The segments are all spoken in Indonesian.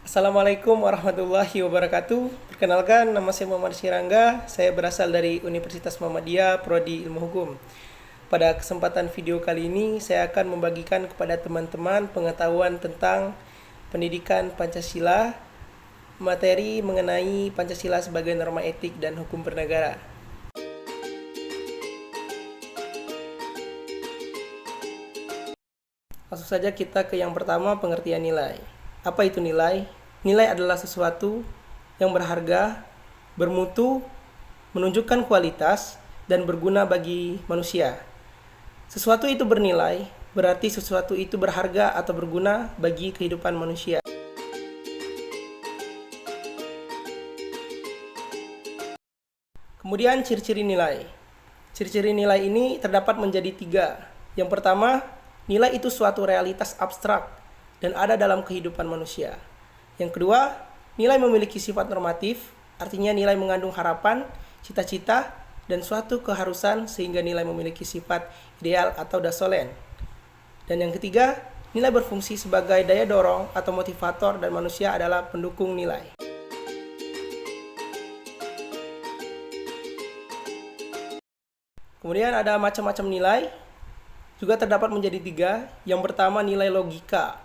Assalamualaikum warahmatullahi wabarakatuh. Perkenalkan, nama saya Muhammad Sirangga. Saya berasal dari Universitas Muhammadiyah, Prodi Ilmu Hukum. Pada kesempatan video kali ini, saya akan membagikan kepada teman-teman pengetahuan tentang pendidikan Pancasila, materi mengenai Pancasila sebagai norma etik dan hukum bernegara. Langsung saja kita ke yang pertama, pengertian nilai. Apa itu nilai? Nilai adalah sesuatu yang berharga, bermutu, menunjukkan kualitas, dan berguna bagi manusia. Sesuatu itu bernilai, berarti sesuatu itu berharga atau berguna bagi kehidupan manusia. Kemudian ciri-ciri nilai. Ciri-ciri nilai ini terdapat menjadi 3. Yang pertama, nilai itu suatu realitas abstrak dan ada dalam kehidupan manusia. Yang kedua, nilai memiliki sifat normatif, artinya nilai mengandung harapan, cita-cita, dan suatu keharusan sehingga nilai memiliki sifat ideal atau dasolen. Dan yang ketiga, nilai berfungsi sebagai daya dorong atau motivator dan manusia adalah pendukung nilai. Kemudian ada macam-macam nilai, juga terdapat menjadi 3. Yang pertama, nilai logika.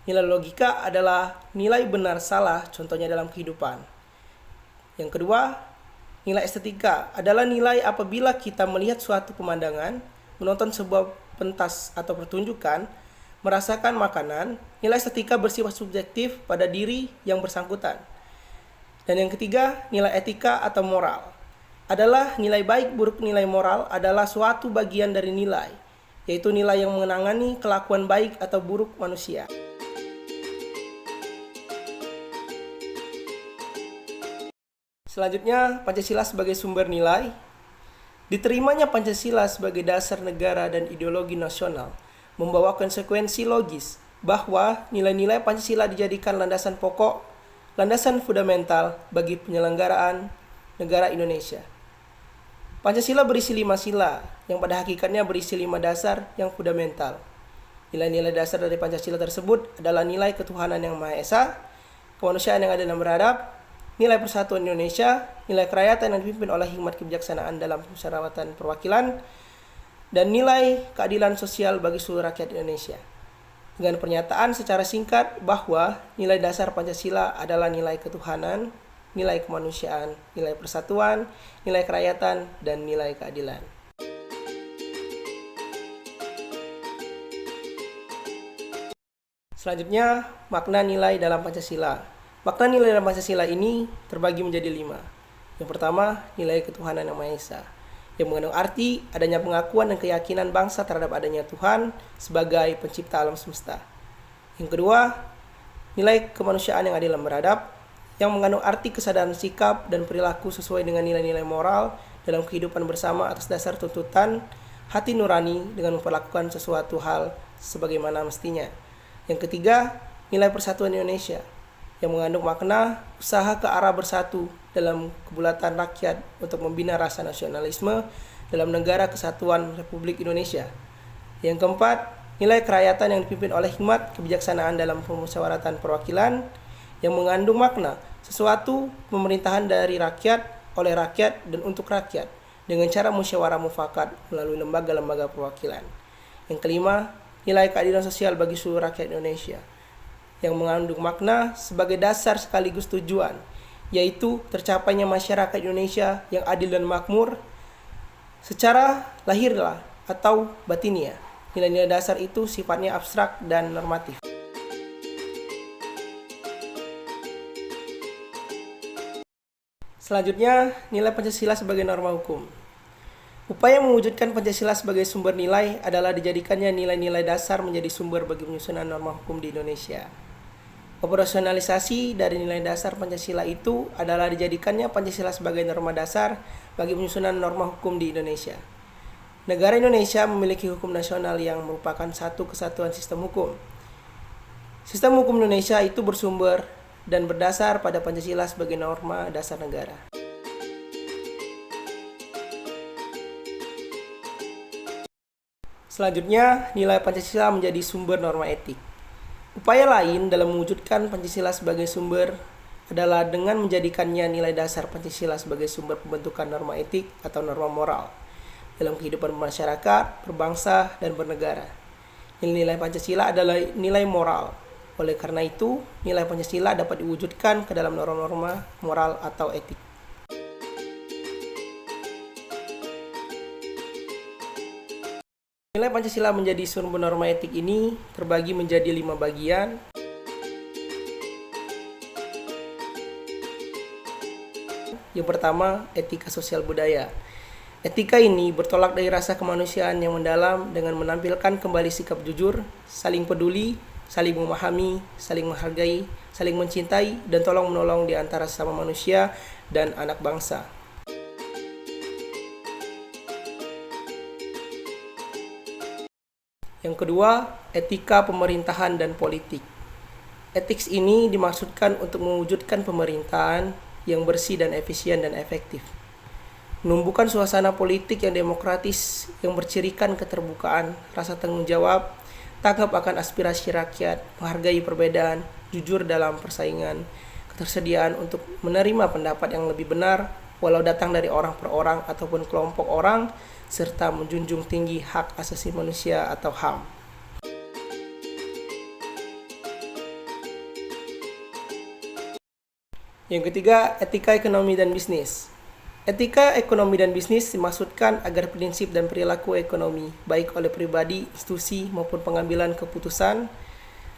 Nilai logika adalah nilai benar salah, contohnya dalam kehidupan. Yang kedua, nilai estetika adalah nilai apabila kita melihat suatu pemandangan, menonton sebuah pentas atau pertunjukan, merasakan makanan. Nilai estetika bersifat subjektif pada diri yang bersangkutan. Dan yang ketiga, nilai etika atau moral adalah nilai baik buruk nilai moral adalah suatu bagian dari nilai, yaitu nilai yang menangani kelakuan baik atau buruk manusia. Selanjutnya, Pancasila sebagai sumber nilai. Diterimanya Pancasila sebagai dasar negara dan ideologi nasional membawa konsekuensi logis bahwa nilai-nilai Pancasila dijadikan landasan pokok, landasan fundamental bagi penyelenggaraan negara Indonesia. Pancasila berisi 5 sila, yang pada hakikatnya berisi 5 dasar yang fundamental. Nilai-nilai dasar dari Pancasila tersebut adalah nilai ketuhanan yang Maha Esa, kemanusiaan yang adil dan beradab, nilai persatuan Indonesia, nilai kerakyatan yang dipimpin oleh hikmat kebijaksanaan dalam musyawaratan perwakilan, dan nilai keadilan sosial bagi seluruh rakyat Indonesia. Dengan pernyataan secara singkat bahwa nilai dasar Pancasila adalah nilai ketuhanan, nilai kemanusiaan, nilai persatuan, nilai kerakyatan, dan nilai keadilan. Selanjutnya, makna nilai dalam Pancasila. Makna nilai dalam Pancasila ini terbagi menjadi 5. Yang pertama, nilai ketuhanan yang Maha Esa, yang mengandung arti adanya pengakuan dan keyakinan bangsa terhadap adanya Tuhan sebagai pencipta alam semesta. Yang kedua, nilai kemanusiaan yang adil dan beradab, yang mengandung arti kesadaran sikap dan perilaku sesuai dengan nilai-nilai moral dalam kehidupan bersama atas dasar tuntutan hati nurani dengan memperlakukan sesuatu hal sebagaimana mestinya. Yang ketiga, nilai persatuan Indonesia, yang mengandung makna usaha ke arah bersatu dalam kebulatan rakyat untuk membina rasa nasionalisme dalam negara kesatuan Republik Indonesia. Yang keempat, nilai kerakyatan yang dipimpin oleh hikmat kebijaksanaan dalam pemusyawaratan perwakilan, yang mengandung makna sesuatu pemerintahan dari rakyat, oleh rakyat, dan untuk rakyat dengan cara musyawarah mufakat melalui lembaga-lembaga perwakilan. Yang kelima, nilai keadilan sosial bagi seluruh rakyat Indonesia, yang mengandung makna sebagai dasar sekaligus tujuan, yaitu tercapainya masyarakat Indonesia yang adil dan makmur secara lahiriah atau batiniah. Nilai-nilai dasar itu sifatnya abstrak dan normatif. Selanjutnya, nilai Pancasila sebagai norma hukum. Upaya mewujudkan Pancasila sebagai sumber nilai adalah dijadikannya nilai-nilai dasar menjadi sumber bagi penyusunan norma hukum di Indonesia. Operasionalisasi dari nilai dasar Pancasila itu adalah dijadikannya Pancasila sebagai norma dasar bagi penyusunan norma hukum di Indonesia. Negara Indonesia memiliki hukum nasional yang merupakan satu kesatuan sistem hukum. Sistem hukum Indonesia itu bersumber dan berdasar pada Pancasila sebagai norma dasar negara. Selanjutnya, nilai Pancasila menjadi sumber norma etik. Upaya lain dalam mewujudkan Pancasila sebagai sumber adalah dengan menjadikannya nilai dasar Pancasila sebagai sumber pembentukan norma etik atau norma moral dalam kehidupan masyarakat, berbangsa, dan bernegara. Nilai Pancasila adalah nilai moral. Oleh karena itu, nilai Pancasila dapat diwujudkan ke dalam norma-norma moral atau etik. Nilai Pancasila menjadi sumber norma etik ini terbagi menjadi 5 bagian. Yang pertama, etika sosial budaya. Etika ini bertolak dari rasa kemanusiaan yang mendalam dengan menampilkan kembali sikap jujur, saling peduli, saling memahami, saling menghargai, saling mencintai, dan tolong-menolong di antara sesama manusia dan anak bangsa. Yang kedua, etika pemerintahan dan politik. Etik ini dimaksudkan untuk mewujudkan pemerintahan yang bersih dan efisien dan efektif. Menumbuhkan suasana politik yang demokratis yang bercirikan keterbukaan, rasa tanggung jawab, tanggap akan aspirasi rakyat, menghargai perbedaan, jujur dalam persaingan, ketersediaan untuk menerima pendapat yang lebih benar, walau datang dari orang per orang ataupun kelompok orang, serta menjunjung tinggi hak asasi manusia atau HAM. Yang ketiga, etika ekonomi dan bisnis. Etika ekonomi dan bisnis dimaksudkan agar prinsip dan perilaku ekonomi, baik oleh pribadi, institusi, maupun pengambilan keputusan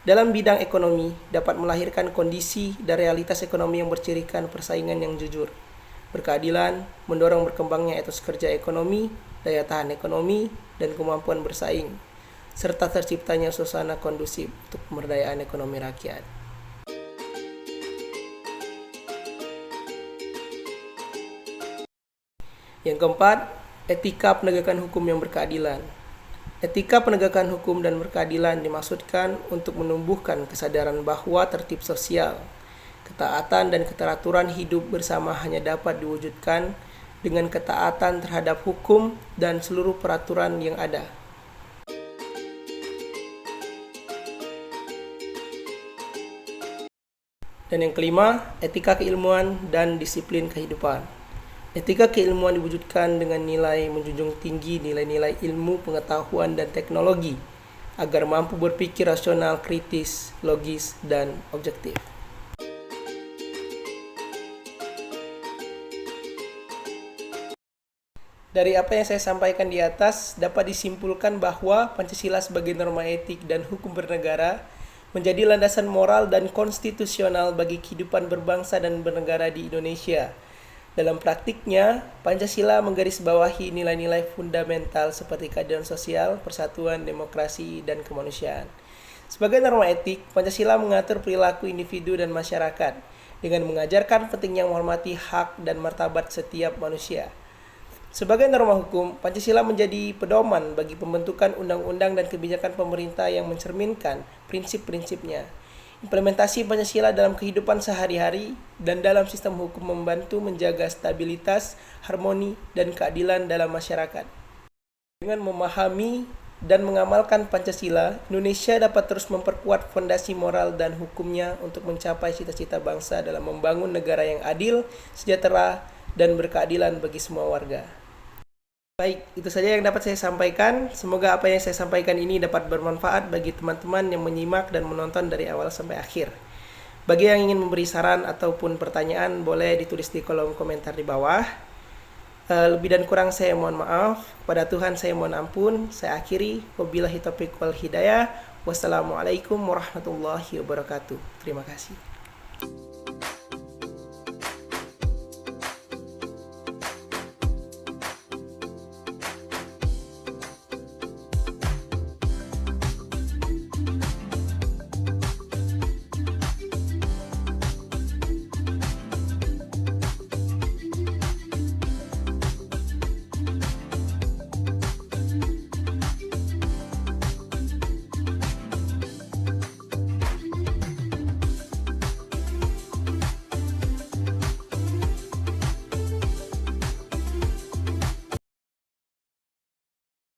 dalam bidang ekonomi dapat melahirkan kondisi dan realitas ekonomi yang bercirikan persaingan yang jujur, berkeadilan, mendorong berkembangnya etos kerja ekonomi, daya tahan ekonomi, dan kemampuan bersaing, serta terciptanya suasana kondusif untuk pemberdayaan ekonomi rakyat. Yang keempat, etika penegakan hukum yang berkeadilan. Etika penegakan hukum dan berkeadilan dimaksudkan untuk menumbuhkan kesadaran bahwa tertib sosial, ketaatan dan keteraturan hidup bersama hanya dapat diwujudkan dengan ketaatan terhadap hukum dan seluruh peraturan yang ada. Dan yang kelima, etika keilmuan dan disiplin kehidupan. Etika keilmuan diwujudkan dengan nilai menjunjung tinggi nilai-nilai ilmu, pengetahuan, dan teknologi agar mampu berpikir rasional, kritis, logis, dan objektif. Dari apa yang saya sampaikan di atas, dapat disimpulkan bahwa Pancasila sebagai norma etik dan hukum bernegara menjadi landasan moral dan konstitusional bagi kehidupan berbangsa dan bernegara di Indonesia. Dalam praktiknya, Pancasila menggarisbawahi nilai-nilai fundamental seperti keadilan sosial, persatuan, demokrasi, dan kemanusiaan. Sebagai norma etik, Pancasila mengatur perilaku individu dan masyarakat dengan mengajarkan pentingnya menghormati hak dan martabat setiap manusia. Sebagai norma hukum, Pancasila menjadi pedoman bagi pembentukan undang-undang dan kebijakan pemerintah yang mencerminkan prinsip-prinsipnya. Implementasi Pancasila dalam kehidupan sehari-hari dan dalam sistem hukum membantu menjaga stabilitas, harmoni, dan keadilan dalam masyarakat. Dengan memahami dan mengamalkan Pancasila, Indonesia dapat terus memperkuat fondasi moral dan hukumnya untuk mencapai cita-cita bangsa dalam membangun negara yang adil, sejahtera, dan berkeadilan bagi semua warga. Baik, itu saja yang dapat saya sampaikan. Semoga apa yang saya sampaikan ini dapat bermanfaat bagi teman-teman yang menyimak dan menonton dari awal sampai akhir. Bagi yang ingin memberi saran ataupun pertanyaan, boleh ditulis di kolom komentar di bawah. Lebih dan kurang saya mohon maaf. Kepada Tuhan saya mohon ampun. Saya akhiri. Wabillahi taufiq wal hidayah. Wassalamualaikum warahmatullahi wabarakatuh. Terima kasih.